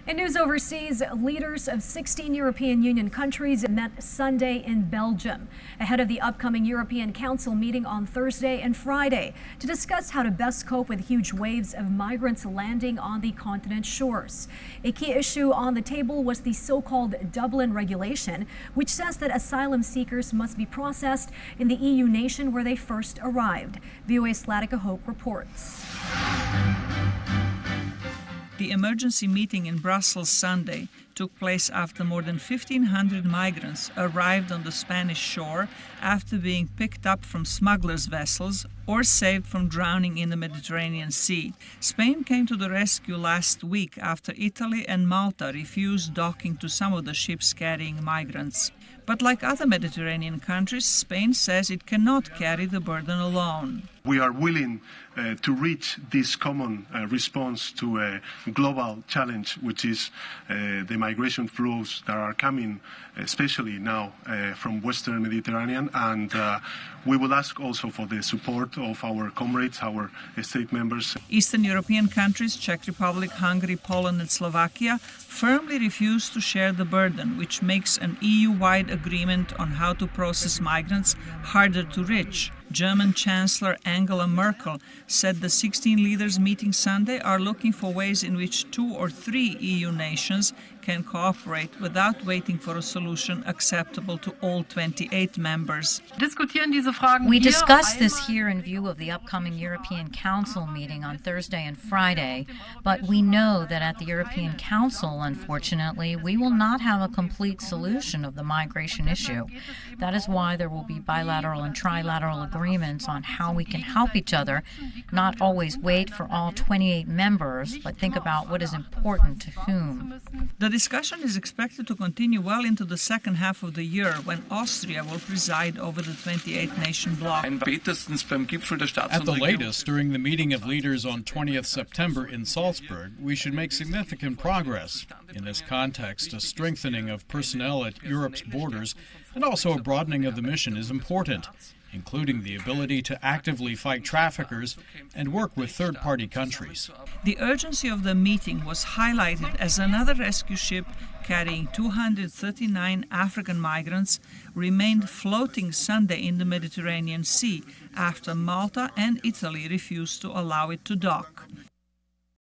In news overseas, leaders of 16 European Union countries met Sunday in Belgium ahead of the upcoming European Council meeting on Thursday and Friday to discuss how to best cope with huge waves of migrants landing on the continent's shores. A key issue on the table was the so-called Dublin regulation, which says that asylum seekers must be processed in the EU nation where they first arrived. VOA's Latika Hope reports. The emergency meeting in Brussels Sunday took place after more than 1,500 migrants arrived on the Spanish shore after being picked up from smugglers' vessels or saved from drowning in the Mediterranean Sea. Spain came to the rescue last week after Italy and Malta refused docking to some of the ships carrying migrants. But like other Mediterranean countries, Spain says it cannot carry the burden alone. We are willing to reach this common response to a global challenge, which is the migration flows that are coming, especially now from Western Mediterranean. And we will ask also for the support of our comrades, our state members. Eastern European countries, Czech Republic, Hungary, Poland and Slovakia, firmly refuse to share the burden, which makes an EU-wide agreement on how to process migrants harder to reach. German Chancellor Angela Merkel said the 16 leaders meeting Sunday are looking for ways in which 2 or 3 EU nations can cooperate without waiting for a solution acceptable to all 28 members. We discussed this here in view of the upcoming European Council meeting on Thursday and Friday, but we know that at the European Council, unfortunately, we will not have a complete solution of the migration issue. That is why there will be bilateral and trilateral agreements on how we can help each other, not always wait for all 28 members, but think about what is important to whom. The discussion is expected to continue well into the second half of the year, when Austria will preside over the 28-nation bloc. At the latest, during the meeting of leaders on 20th September in Salzburg, we should make significant progress. In this context, a strengthening of personnel at Europe's borders and also a broadening of the mission is important, including the ability to actively fight traffickers and work with third-party countries. The urgency of the meeting was highlighted as another rescue ship carrying 239 African migrants remained floating Sunday in the Mediterranean Sea after Malta and Italy refused to allow it to dock.